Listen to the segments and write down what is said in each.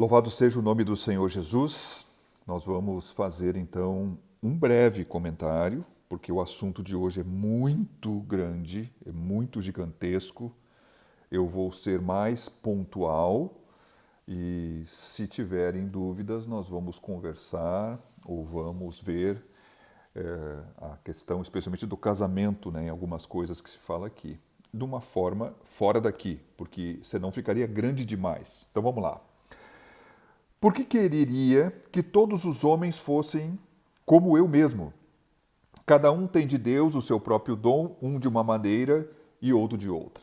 Louvado seja o nome do Senhor Jesus. Nós vamos fazer então um breve comentário, porque o assunto de hoje é muito grande, é muito gigantesco. Eu vou ser mais pontual e, se tiverem dúvidas, nós vamos conversar ou vamos ver a questão, especialmente do casamento, né, em algumas coisas que se fala aqui, de uma forma fora daqui, porque senão ficaria grande demais. Então vamos lá. Por que quereria que todos os homens fossem como eu mesmo? Cada um tem de Deus o seu próprio dom, um de uma maneira e outro de outra.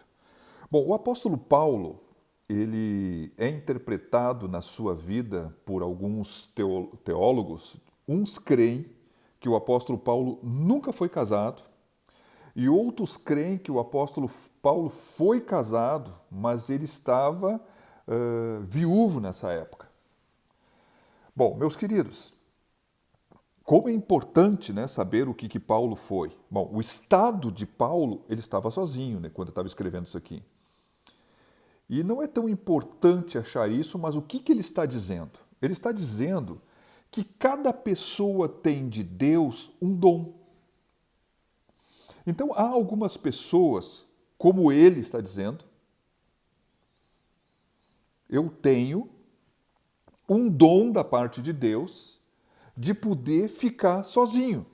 Bom, o apóstolo Paulo, ele é interpretado na sua vida por alguns teólogos. Uns creem que o apóstolo Paulo nunca foi casado e outros creem que o apóstolo Paulo foi casado, mas ele estava viúvo nessa época. Bom, meus queridos, como é importante, né, saber o que Paulo foi. Bom, o estado de Paulo, ele estava sozinho, né, quando eu estava escrevendo isso aqui. E não é tão importante achar isso, mas o que ele está dizendo? Ele está dizendo que cada pessoa tem de Deus um dom. Então, há algumas pessoas, como ele está dizendo, eu tenho um dom da parte de Deus de poder ficar sozinho.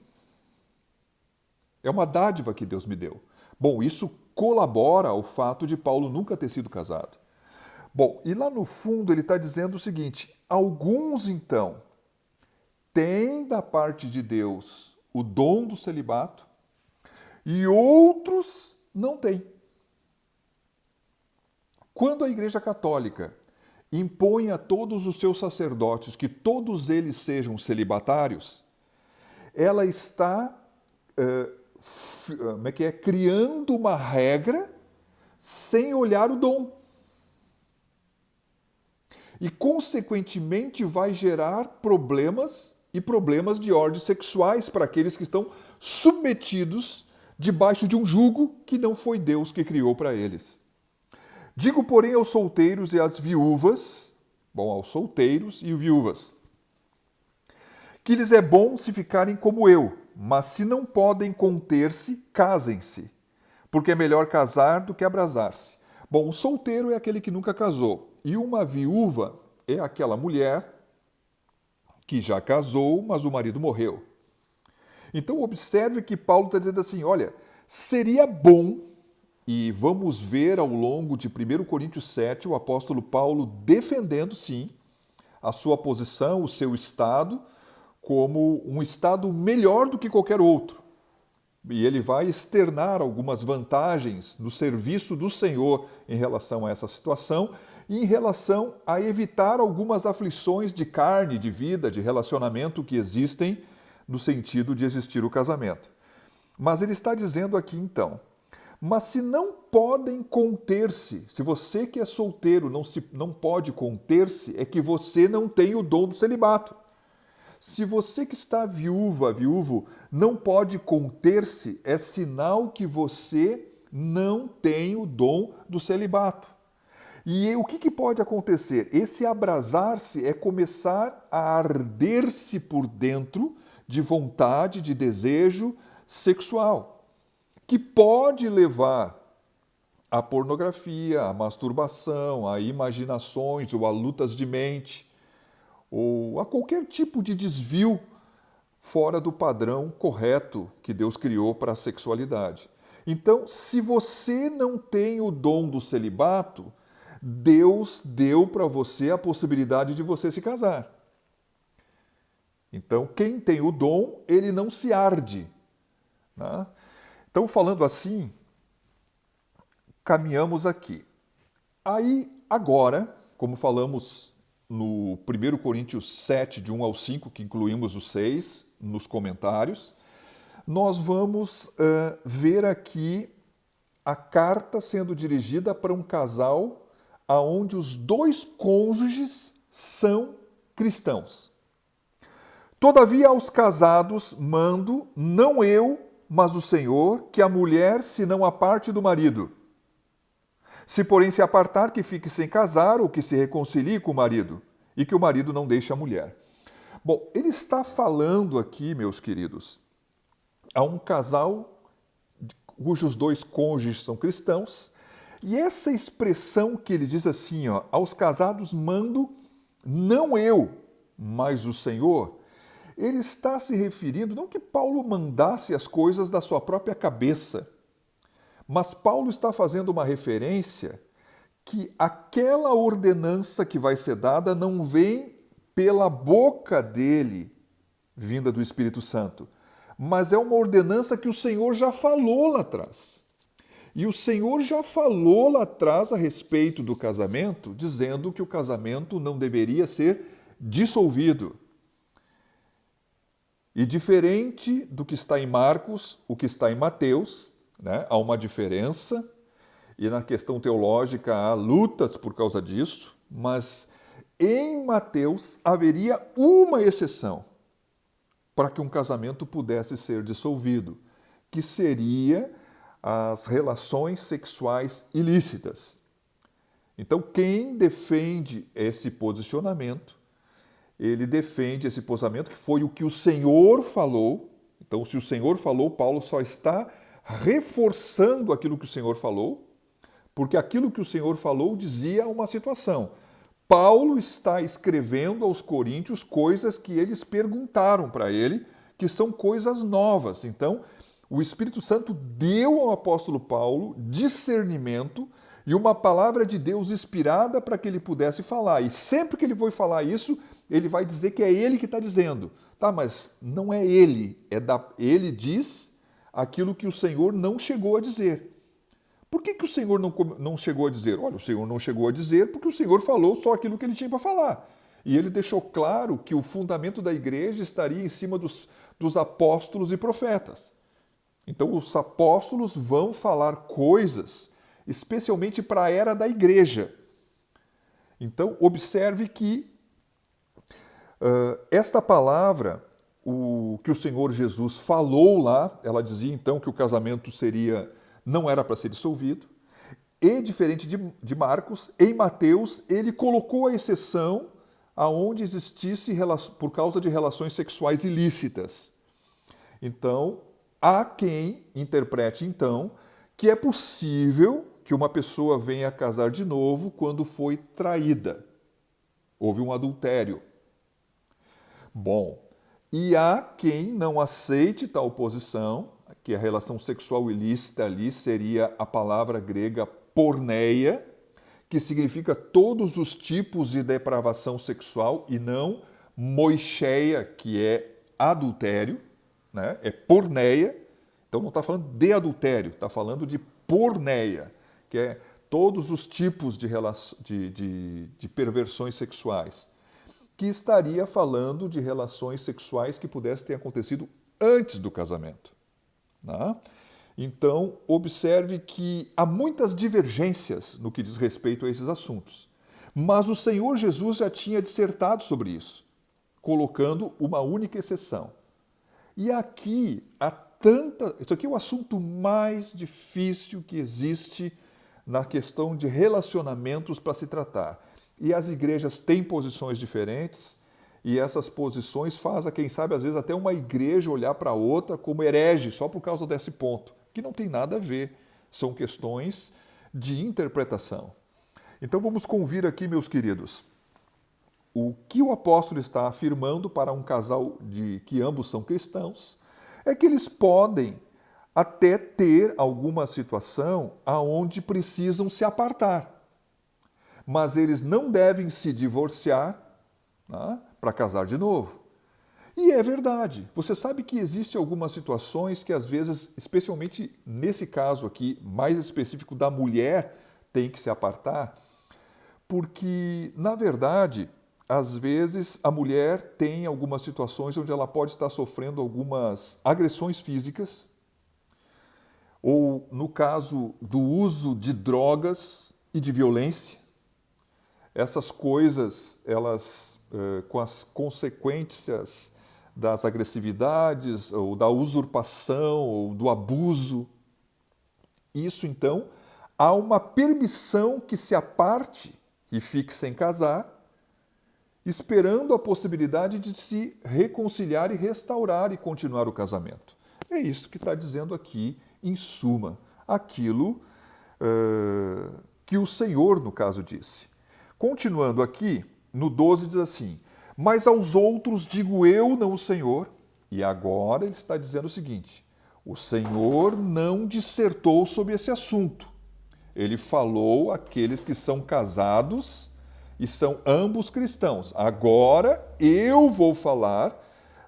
É uma dádiva que Deus me deu. Bom, isso colabora ao fato de Paulo nunca ter sido casado. Bom, e lá no fundo ele está dizendo o seguinte: alguns então têm da parte de Deus o dom do celibato e outros não têm. Quando a Igreja Católica impõe a todos os seus sacerdotes que todos eles sejam celibatários, ela está criando uma regra sem olhar o dom. E, consequentemente, vai gerar problemas e problemas de ordem sexuais para aqueles que estão submetidos debaixo de um jugo que não foi Deus que criou para eles. Digo, porém, aos solteiros e às viúvas, bom, aos solteiros e viúvas, que lhes é bom se ficarem como eu, mas se não podem conter-se, casem-se, porque é melhor casar do que abrasar-se. Bom, o solteiro é aquele que nunca casou, e uma viúva é aquela mulher que já casou, mas o marido morreu. Então, observe que Paulo está dizendo assim, olha, seria bom. E vamos ver ao longo de 1 Coríntios 7 o apóstolo Paulo defendendo, sim, a sua posição, o seu estado, como um estado melhor do que qualquer outro. E ele vai externar algumas vantagens no serviço do Senhor em relação a essa situação e em relação a evitar algumas aflições de carne, de vida, de relacionamento que existem no sentido de existir o casamento. Mas ele está dizendo aqui então: mas se não podem conter-se, se você que é solteiro não pode conter-se, é que você não tem o dom do celibato. Se você que está viúvo, não pode conter-se, é sinal que você não tem o dom do celibato. E o que pode acontecer? Esse abrasar-se é começar a arder-se por dentro de vontade, de desejo sexual, que pode levar à pornografia, à masturbação, a imaginações ou a lutas de mente, ou a qualquer tipo de desvio fora do padrão correto que Deus criou para a sexualidade. Então, se você não tem o dom do celibato, Deus deu para você a possibilidade de você se casar. Então, quem tem o dom, ele não se arde, né? Então, falando assim, caminhamos aqui. Aí, agora, como falamos no 1 Coríntios 7, de 1 ao 5, que incluímos os 6 nos comentários, nós vamos ver aqui a carta sendo dirigida para um casal onde os dois cônjuges são cristãos. Todavia, aos casados mando, não eu, mas o Senhor, que a mulher se não aparte do marido. Se, porém, se apartar, que fique sem casar ou que se reconcilie com o marido. e que o marido não deixe a mulher. Bom, ele está falando aqui, meus queridos, a um casal cujos dois cônjuges são cristãos, e essa expressão que ele diz assim, ó, aos casados mando não eu, mas o Senhor, ele está se referindo, não que Paulo mandasse as coisas da sua própria cabeça, mas Paulo está fazendo uma referência que aquela ordenança que vai ser dada não vem pela boca dele, vinda do Espírito Santo, mas é uma ordenança que o Senhor já falou lá atrás. E o Senhor já falou lá atrás a respeito do casamento, dizendo que o casamento não deveria ser dissolvido. E diferente do que está em Marcos, o que está em Mateus, né, há uma diferença, e na questão teológica há lutas por causa disso, mas em Mateus haveria uma exceção para que um casamento pudesse ser dissolvido, que seria as relações sexuais ilícitas. Então, quem defende esse posicionamento, ele defende esse posicionamento que foi o que o Senhor falou. Então, se o Senhor falou, Paulo só está reforçando aquilo que o Senhor falou, porque aquilo que o Senhor falou dizia uma situação. Paulo está escrevendo aos coríntios coisas que eles perguntaram para ele, que são coisas novas. Então, o Espírito Santo deu ao apóstolo Paulo discernimento e uma palavra de Deus inspirada para que ele pudesse falar. E sempre que ele for falar isso, ele vai dizer que é ele que está dizendo. Tá, mas não é ele. Ele diz aquilo que o Senhor não chegou a dizer. Por que o Senhor não chegou a dizer? Olha, o Senhor não chegou a dizer porque o Senhor falou só aquilo que ele tinha para falar. E ele deixou claro que o fundamento da igreja estaria em cima dos apóstolos e profetas. Então, os apóstolos vão falar coisas, especialmente para a era da igreja. Então, observe que esta palavra, que o Senhor Jesus falou lá, ela dizia então que o casamento não era para ser dissolvido, e diferente de Marcos, em Mateus, ele colocou a exceção aonde existisse por causa de relações sexuais ilícitas. Então, há quem interprete, então, que é possível que uma pessoa venha a casar de novo quando foi traída. Houve um adultério. Bom, e há quem não aceite tal posição, que a relação sexual ilícita ali seria a palavra grega porneia, que significa todos os tipos de depravação sexual e não moicheia, que é adultério, né? É porneia. Então não está falando de adultério, está falando de porneia, que é todos os tipos de perversões sexuais, que estaria falando de relações sexuais que pudessem ter acontecido antes do casamento. Né? Então, observe que há muitas divergências no que diz respeito a esses assuntos. Mas o Senhor Jesus já tinha dissertado sobre isso, colocando uma única exceção. E aqui isso aqui é o assunto mais difícil que existe na questão de relacionamentos para se tratar. E as igrejas têm posições diferentes, e essas posições fazem, quem sabe, às vezes até uma igreja olhar para outra como herege só por causa desse ponto, que não tem nada a ver. São questões de interpretação. Então vamos convir aqui, meus queridos, o que o apóstolo está afirmando para um casal que ambos são cristãos é que eles podem até ter alguma situação aonde precisam se apartar, mas eles não devem se divorciar, né, para casar de novo. E é verdade. Você sabe que existem algumas situações que às vezes, especialmente nesse caso aqui, mais específico da mulher, tem que se apartar, porque, na verdade, às vezes a mulher tem algumas situações onde ela pode estar sofrendo algumas agressões físicas, ou no caso do uso de drogas e de violência. Essas coisas, elas, com as consequências das agressividades, ou da usurpação, ou do abuso, isso então, há uma permissão que se aparte e fique sem casar, esperando a possibilidade de se reconciliar e restaurar e continuar o casamento. É isso que está dizendo aqui, em suma, aquilo que o Senhor, no caso, disse. Continuando aqui, no 12 diz assim: mas aos outros digo eu, não o Senhor. E agora ele está dizendo o seguinte: o Senhor não dissertou sobre esse assunto. Ele falou àqueles que são casados e são ambos cristãos. Agora eu vou falar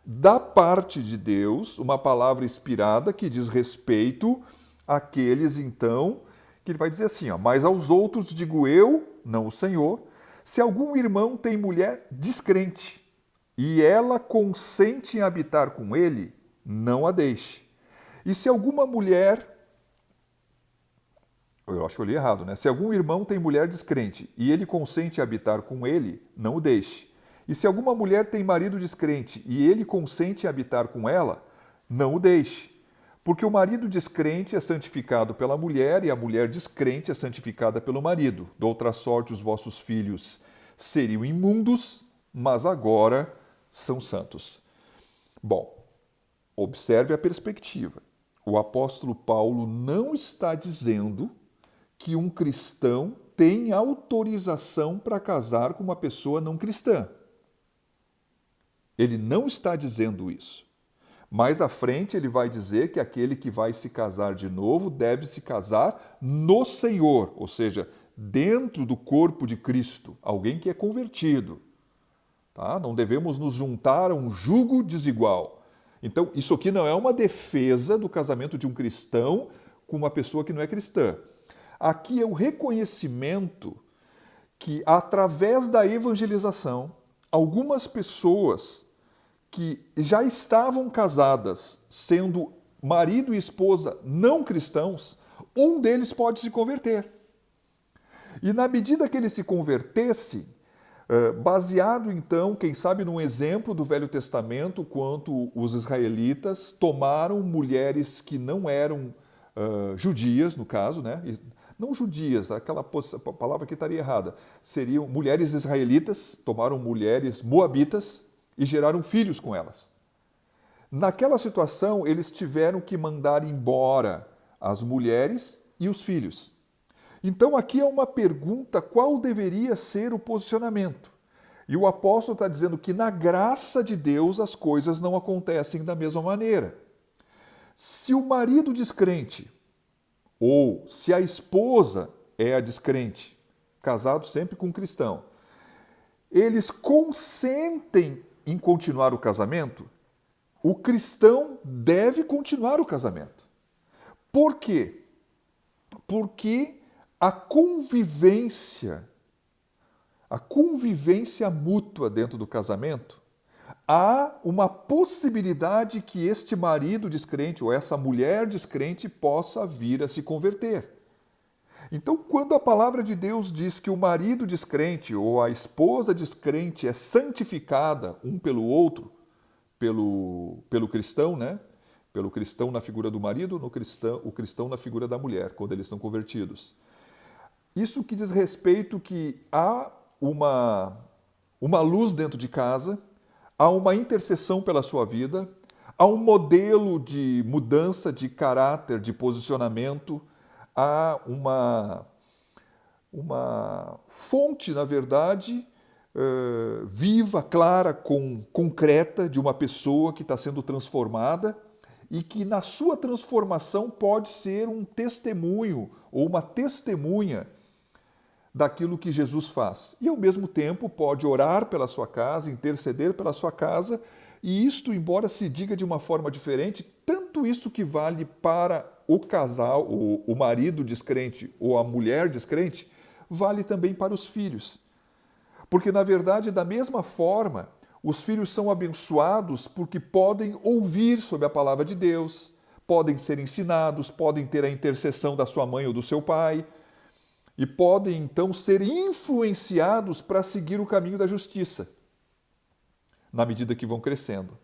da parte de Deus, uma palavra inspirada que diz respeito àqueles, então, que ele vai dizer assim, ó, mas aos outros digo eu, não o Senhor, se algum irmão tem mulher descrente e ela consente em habitar com ele, não a deixe. E se alguma mulher, eu acho que eu li errado, né? Se algum irmão tem mulher descrente e ele consente em habitar com ele, não o deixe. E se alguma mulher tem marido descrente e ele consente em habitar com ela, não o deixe. Porque o marido descrente é santificado pela mulher e a mulher descrente é santificada pelo marido. De outra sorte, os vossos filhos seriam imundos, mas agora são santos. Bom, observe a perspectiva. O apóstolo Paulo não está dizendo que um cristão tem autorização para casar com uma pessoa não cristã. Ele não está dizendo isso. Mais à frente, ele vai dizer que aquele que vai se casar de novo deve se casar no Senhor, ou seja, dentro do corpo de Cristo, alguém que é convertido. Tá? Não devemos nos juntar a um jugo desigual. Então, isso aqui não é uma defesa do casamento de um cristão com uma pessoa que não é cristã. Aqui é o reconhecimento que, através da evangelização, algumas pessoas que já estavam casadas, sendo marido e esposa não cristãos, um deles pode se converter. E na medida que ele se convertesse, baseado então, quem sabe, num exemplo do Velho Testamento, quanto os israelitas tomaram mulheres que não eram judias, no caso, né? Não judias, aquela palavra que estaria errada, seriam mulheres israelitas, tomaram mulheres moabitas e geraram filhos com elas. Naquela situação, eles tiveram que mandar embora as mulheres e os filhos. Então aqui é uma pergunta: qual deveria ser o posicionamento? E o apóstolo está dizendo que na graça de Deus as coisas não acontecem da mesma maneira. Se o marido descrente, ou se a esposa é a descrente, casado sempre com um cristão, eles consentem em continuar o casamento, o cristão deve continuar o casamento. Por quê? Porque a convivência mútua dentro do casamento, há uma possibilidade que este marido descrente ou essa mulher descrente possa vir a se converter. Então, quando a palavra de Deus diz que o marido descrente ou a esposa descrente é santificada um pelo outro, pelo cristão, né? Pelo cristão na figura do marido, o cristão na figura da mulher, quando eles são convertidos. Isso que diz respeito que há uma luz dentro de casa, há uma intercessão pela sua vida, há um modelo de mudança de caráter, de posicionamento, há uma fonte, na verdade, viva, clara, concreta de uma pessoa que está sendo transformada e que na sua transformação pode ser um testemunho ou uma testemunha daquilo que Jesus faz. E ao mesmo tempo pode orar pela sua casa, interceder pela sua casa, e isto, embora se diga de uma forma diferente, tanto isso que vale para o casal, o marido descrente ou a mulher descrente, vale também para os filhos. Porque, na verdade, da mesma forma, os filhos são abençoados porque podem ouvir sobre a palavra de Deus, podem ser ensinados, podem ter a intercessão da sua mãe ou do seu pai, e podem, então, ser influenciados para seguir o caminho da justiça, na medida que vão crescendo.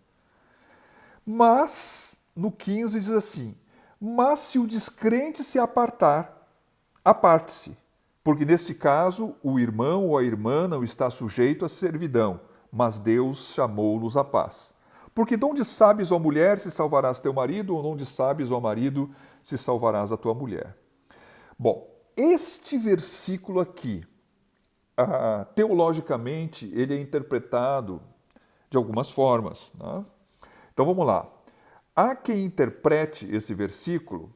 Mas, no 15 diz assim: mas se o descrente se apartar, aparte-se, Porque neste caso, o irmão ou a irmã não está sujeito à servidão, mas Deus chamou-los à paz. Porque de onde sabes, ó mulher, se salvarás teu marido, ou de onde sabes, ó marido, se salvarás a tua mulher? Bom, este versículo aqui, teologicamente, ele é interpretado de algumas formas, né? Então vamos lá. Há quem interprete esse versículo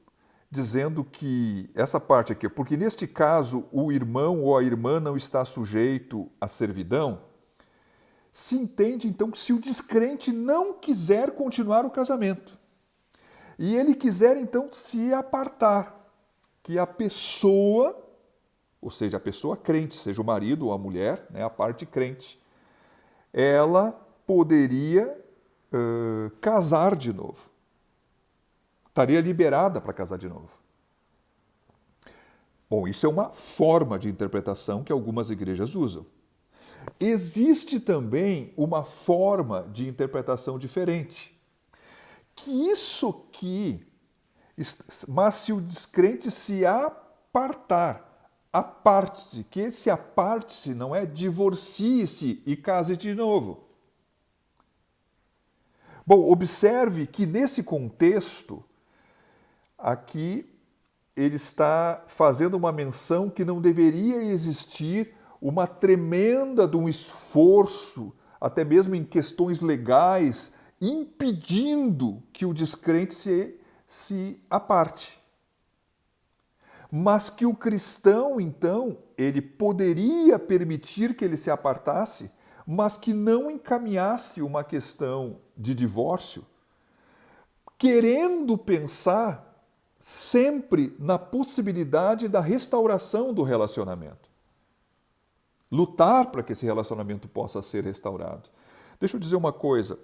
dizendo que essa parte aqui, porque neste caso o irmão ou a irmã não está sujeito à servidão, se entende então que se o descrente não quiser continuar o casamento e ele quiser então se apartar, que a pessoa, ou seja, a pessoa crente, seja o marido ou a mulher, né, a parte crente, ela poderia casar de novo. Estaria liberada para casar de novo. Bom, isso é uma forma de interpretação que algumas igrejas usam. Existe também uma forma de interpretação diferente. Que isso aqui, mas se o descrente se apartar, aparte-se, que esse aparte-se não é divorcie-se e case de novo. Bom, observe que nesse contexto, aqui ele está fazendo uma menção que não deveria existir uma tremenda de um esforço, até mesmo em questões legais, impedindo que o descrente se aparte. Mas que o cristão, então, ele poderia permitir que ele se apartasse, mas que não encaminhasse uma questão de divórcio, querendo pensar sempre na possibilidade da restauração do relacionamento. Lutar para que esse relacionamento possa ser restaurado. Deixa eu dizer uma coisa.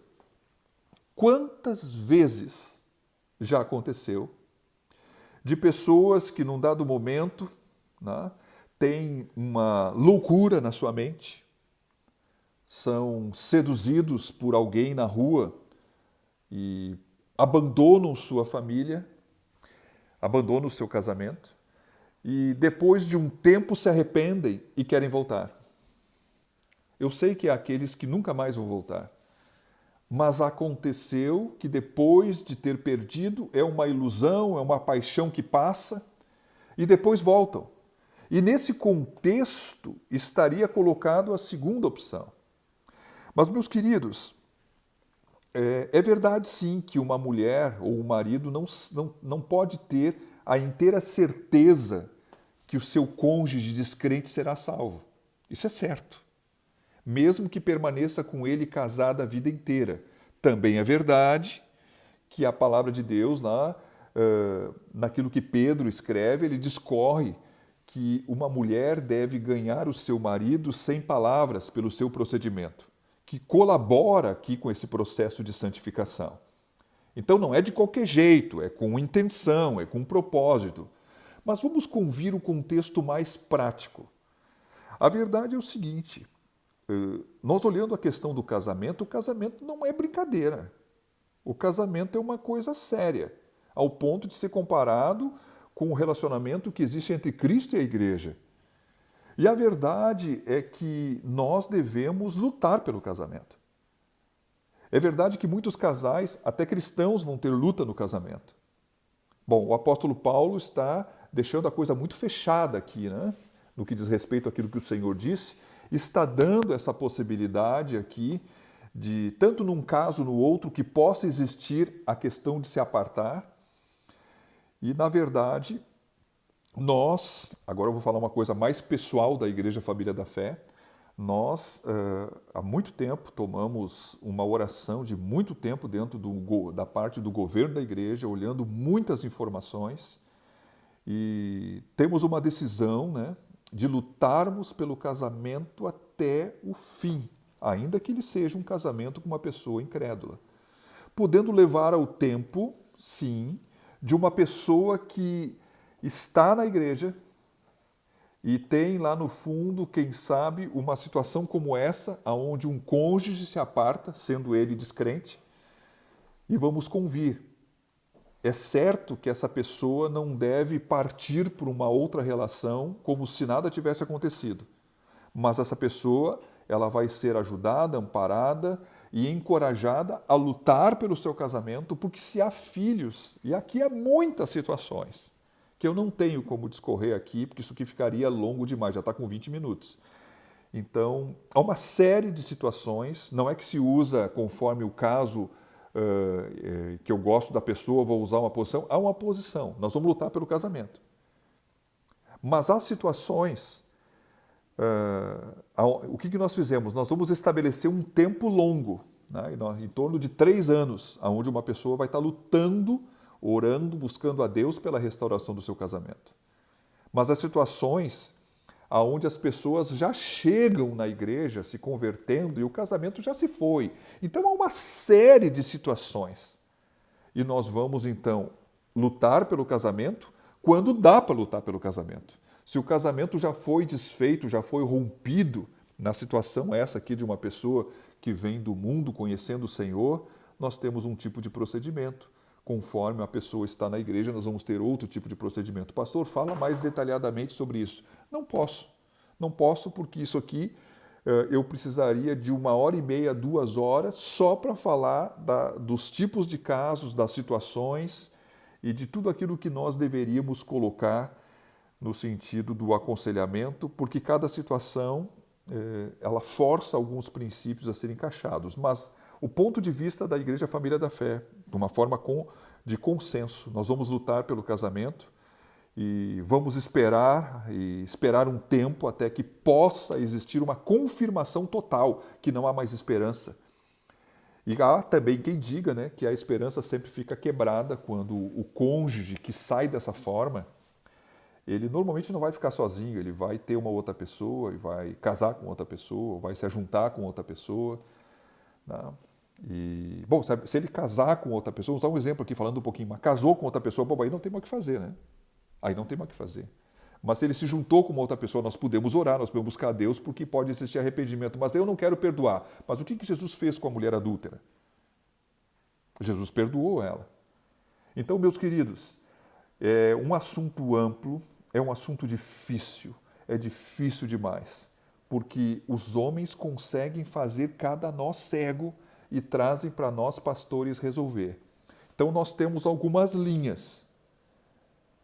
Quantas vezes já aconteceu de pessoas que num dado momento, né, têm uma loucura na sua mente, são seduzidos por alguém na rua e abandonam sua família, abandonam o seu casamento e depois de um tempo se arrependem e querem voltar. Eu sei que há aqueles que nunca mais vão voltar, mas aconteceu que depois de ter perdido é uma ilusão, é uma paixão que passa e depois voltam. E nesse contexto estaria colocado a segunda opção. Mas, meus queridos, é verdade sim que uma mulher ou um marido não pode ter a inteira certeza que o seu cônjuge descrente será salvo. Isso é certo. Mesmo que permaneça com ele casada a vida inteira. Também é verdade que a palavra de Deus, lá, naquilo que Pedro escreve, ele discorre que uma mulher deve ganhar o seu marido sem palavras pelo seu procedimento, que colabora aqui com esse processo de santificação. Então não é de qualquer jeito, é com intenção, é com propósito. Mas vamos convir o contexto mais prático. A verdade é o seguinte, nós olhando a questão do casamento, o casamento não é brincadeira. O casamento é uma coisa séria, ao ponto de ser comparado com o relacionamento que existe entre Cristo e a igreja. E a verdade é que nós devemos lutar pelo casamento. É verdade que muitos casais, até cristãos, vão ter luta no casamento. Bom, o apóstolo Paulo está deixando a coisa muito fechada aqui, né? No que diz respeito àquilo que o Senhor disse, está dando essa possibilidade aqui de, tanto num caso no outro, que possa existir a questão de se apartar. E, na verdade, nós, agora eu vou falar uma coisa mais pessoal da Igreja Família da Fé, nós, há muito tempo, tomamos uma oração de muito tempo dentro da parte do governo da igreja, olhando muitas informações e temos uma decisão, né, de lutarmos pelo casamento até o fim, ainda que ele seja um casamento com uma pessoa incrédula, podendo levar ao tempo, sim, de uma pessoa que está na igreja e tem lá no fundo, quem sabe, uma situação como essa, onde um cônjuge se aparta, sendo ele descrente, e vamos convir. É certo que essa pessoa não deve partir por uma outra relação como se nada tivesse acontecido. Mas essa pessoa, ela vai ser ajudada, amparada e encorajada a lutar pelo seu casamento, porque se há filhos, e aqui há muitas situações, que eu não tenho como discorrer aqui, porque isso aqui ficaria longo demais, já está com 20 minutos. Então, há uma série de situações, não é que se usa conforme o caso que eu gosto da pessoa, vou usar uma posição, há uma posição, nós vamos lutar pelo casamento. Mas há situações, o que nós fizemos? Nós vamos estabelecer um tempo longo, né, em torno de 3 anos, onde uma pessoa vai estar lutando, orando, buscando a Deus pela restauração do seu casamento. Mas há situações onde as pessoas já chegam na igreja se convertendo e o casamento já se foi. Então há uma série de situações. E nós vamos então lutar pelo casamento quando dá para lutar pelo casamento. Se o casamento já foi desfeito, já foi rompido, na situação essa aqui de uma pessoa que vem do mundo conhecendo o Senhor, nós temos um tipo de procedimento. Conforme a pessoa está na igreja, nós vamos ter outro tipo de procedimento. Pastor, fala mais detalhadamente sobre isso. Não posso. Não posso porque isso aqui eu precisaria de 1h30, 2 horas só para falar dos tipos de casos, das situações e de tudo aquilo que nós deveríamos colocar no sentido do aconselhamento, porque cada situação ela força alguns princípios a serem encaixados. Mas o ponto de vista da Igreja Família da Fé, de uma forma de consenso, nós vamos lutar pelo casamento e vamos esperar um tempo até que possa existir uma confirmação total que não há mais esperança. E há também quem diga, né, que a esperança sempre fica quebrada quando o cônjuge que sai dessa forma, ele normalmente não vai ficar sozinho, ele vai ter uma outra pessoa, e vai casar com outra pessoa, vai se juntar com outra pessoa. Né? E, bom, sabe, se ele casar com outra pessoa, vou usar um exemplo aqui, falando um pouquinho, mas casou com outra pessoa, bom, aí não tem mais o que fazer, né? Aí não tem mais o que fazer. Mas se ele se juntou com uma outra pessoa, nós podemos orar, nós podemos buscar a Deus, porque pode existir arrependimento. Mas eu não quero perdoar. Mas o que Jesus fez com a mulher adúltera? Jesus perdoou ela. Então, meus queridos, é um assunto amplo, é um assunto difícil, é difícil demais, porque os homens conseguem fazer cada nó cego e trazem para nós pastores resolver. Então, nós temos algumas linhas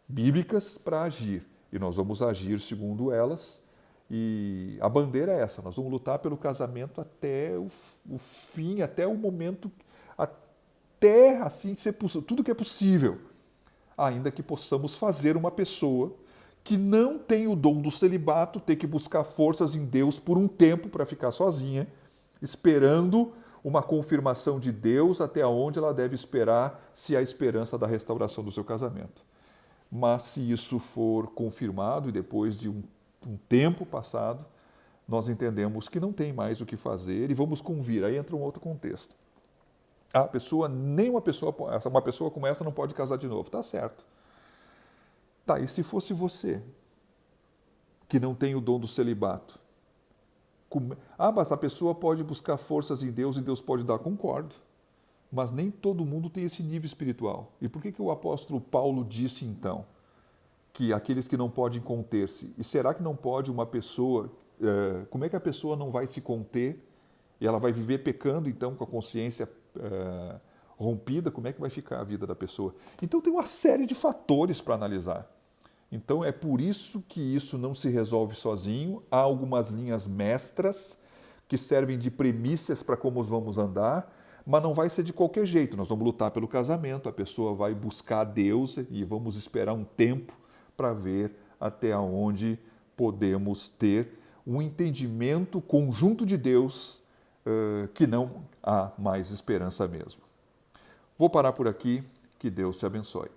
bíblicas para agir, e nós vamos agir segundo elas, e a bandeira é essa, nós vamos lutar pelo casamento até o fim, até o momento, até assim ser tudo que é possível, ainda que possamos fazer uma pessoa que não tem o dom do celibato ter que buscar forças em Deus por um tempo para ficar sozinha, esperando uma confirmação de Deus até onde ela deve esperar, se há esperança da restauração do seu casamento. Mas se isso for confirmado e depois de um tempo passado, nós entendemos que não tem mais o que fazer e vamos convir. Aí entra um outro contexto. Uma pessoa como essa não pode casar de novo. Tá certo. Tá, e se fosse você, que não tem o dom do celibato? Mas a pessoa pode buscar forças em Deus e Deus pode dar. Concordo. Mas nem todo mundo tem esse nível espiritual. E por que o apóstolo Paulo disse, então, que aqueles que não podem conter-se? E será que não pode uma pessoa... como é que a pessoa não vai se conter e ela vai viver pecando, então, com a consciência rompida? Como é que vai ficar a vida da pessoa? Então, tem uma série de fatores para analisar. Então, é por isso que isso não se resolve sozinho. Há algumas linhas mestras que servem de premissas para como vamos andar, mas não vai ser de qualquer jeito. Nós vamos lutar pelo casamento, a pessoa vai buscar a Deus e vamos esperar um tempo para ver até onde podemos ter um entendimento conjunto de Deus que não há mais esperança mesmo. Vou parar por aqui, que Deus te abençoe.